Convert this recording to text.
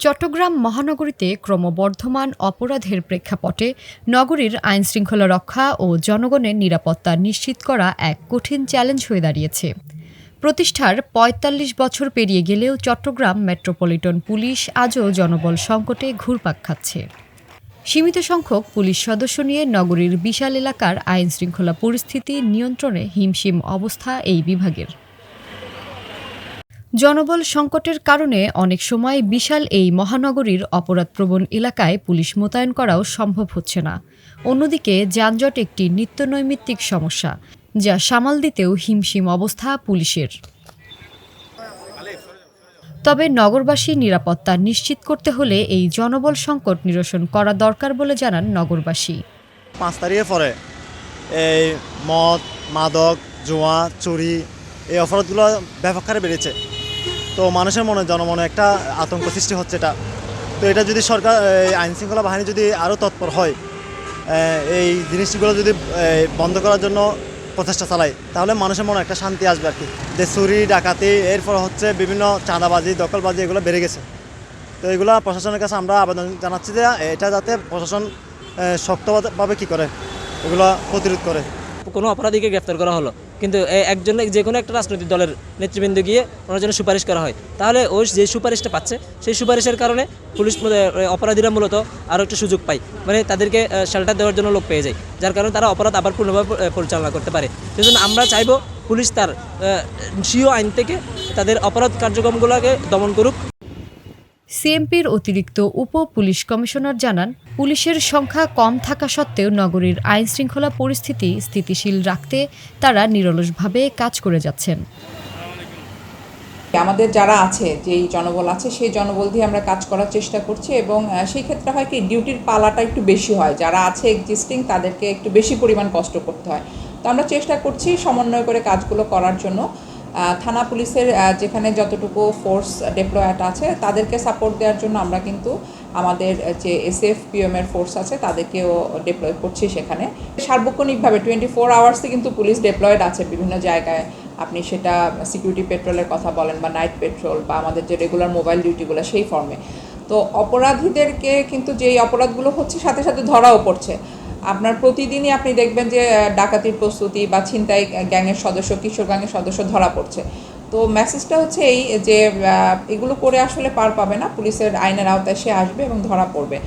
চট্টগ্রাম মহানগরীতে ক্রমবর্ধমান অপরাধের প্রেক্ষাপটে নগরীর আইনশৃঙ্খলা রক্ষা ও জনগণের নিরাপত্তা নিশ্চিত করা এক কঠিন চ্যালেঞ্জ হয়ে দাঁড়িয়েছে। প্রতিষ্ঠার ৪৫ বছর পেরিয়ে গেলেও চট্টগ্রাম মেট্রোপলিটন পুলিশ আজও জনবল সংকটে ঘুরপাক খাচ্ছে। সীমিত সংখ্যক পুলিশ সদস্য নিয়ে নগরীর বিশাল এলাকার আইনশৃঙ্খলা পরিস্থিতি নিয়ন্ত্রণে হিমশিম অবস্থা এই বিভাগের। জনবল সংকটের কারণে অনেক সময় বিশাল এই মহানগরীর অপরাধপ্রবণ এলাকায় পুলিশ মোতায়েন করাও সম্ভব হচ্ছে না। অন্যদিকে যানজট একটি নিত্যনৈমিত্তিক সমস্যা, যা সামাল দিতেও হিমশিম অবস্থা পুলিশের। তবে নগরবাসীর নিরাপত্তা নিশ্চিত করতে হলে এই জনবল সংকট নিরসন করা দরকার বলে জানান নগরবাসী। ৫ তারিখে পরে এই মদ, মাদক, জুয়া, চুরি এই অপরাধগুলো ব্যাপক হারে বেড়েছে। তো মানুষের মনে, জনমনে একটা আতঙ্ক সৃষ্টি হচ্ছে এটা। তো এটা যদি সরকার, আইনশৃঙ্খলা বাহিনী যদি আরও তৎপর হয়, এই জিনিসগুলো যদি বন্ধ করার জন্য প্রচেষ্টা চালায়, তাহলে মানুষের মনে একটা শান্তি আসবে আর কি। যে চুরি, ডাকাতি, এরপর হচ্ছে বিভিন্ন চাঁদাবাজি, দখলবাজি এগুলো বেড়ে গেছে। তো এগুলো প্রশাসনের কাছে আমরা আবেদন জানাচ্ছি যে এটা যাতে প্রশাসন শক্তভাবে কী করে এগুলো প্রতিরোধ করে। কোনো অপরাধীকে গ্রেফতার করা হলো, কিন্তু একজন যে কোনো একটা রাজনৈতিক দলের নেতৃবৃন্দ গিয়ে ওনার জন্য সুপারিশ করা হয়, তাহলে ওই যে সুপারিশটা পাচ্ছে সেই সুপারিশের কারণে পুলিশ অপরাধীরা মূলত আরও একটা সুযোগ পায়, মানে তাদেরকে শেল্টার দেওয়ার জন্য লোক পেয়ে যায়, যার কারণে তারা অপরাধ আবার পূর্ণভাবে পরিচালনা করতে পারে। সেজন্য আমরা চাইব পুলিশ তার স্বীয় আইন থেকে তাদের অপরাধ কার্যক্রমগুলোকে দমন করুক। সিএমপির অতিরিক্ত উপ পুলিশ কমিশনার জানান, পুলিশের সংখ্যা কম থাকা সত্ত্বেও নগরীর আইনশৃঙ্খলা পরিস্থিতি স্থিতিশীল রাখতে তারা নিরলসভাবে কাজ করে যাচ্ছেন। আমাদের যারা আছে, যেই জনবল আছে, সেই জনবল দিয়ে আমরা কাজ করার চেষ্টা করছি এবং সেই ক্ষেত্রে হয় কি, ডিউটির পালাটা একটু বেশি হয়। যারা আছে এক্সিস্টিং তাদেরকে একটু বেশি পরিমাণ কষ্ট করতে হয়। তো আমরা চেষ্টা করছি সমন্বয় করে কাজগুলো করার জন্য। থানা পুলিশের যেখানে যতটুকু ফোর্স ডেপ্লয়েড আছে তাদেরকে সাপোর্ট দেওয়ার জন্য আমরা কিন্তু আমাদের যে এসএফ পিএমের ফোর্স আছে তাদেরকেও ডেপ্লয় করছি সেখানে। সার্বক্ষণিকভাবে 24 আওয়ার্সে কিন্তু পুলিশ ডেপ্লয়েড আছে বিভিন্ন জায়গায়। আপনি সেটা সিকিউরিটি পেট্রোলের কথা বলেন বা নাইট পেট্রোল বা আমাদের যে রেগুলার মোবাইল ডিউটিগুলো, সেই ফর্মে। তো অপরাধীদেরকে কিন্তু যেই অপরাধগুলো হচ্ছে সাথে সাথে ধরাও পড়ছে। আপনার প্রতিদিনই আপনি দেখবেন যে ডাকাতির প্রস্তুতি বা ছিনতাই গ্যাংয়ের সদস্য, কিশোর গ্যাংয়ের সদস্য ধরা পড়ছে। তো মেসেজটা হচ্ছে এই যে এগুলো করে আসলে পার পাবে না, পুলিশের আইনের আওতায় সে আসবে এবং ধরা পড়বে।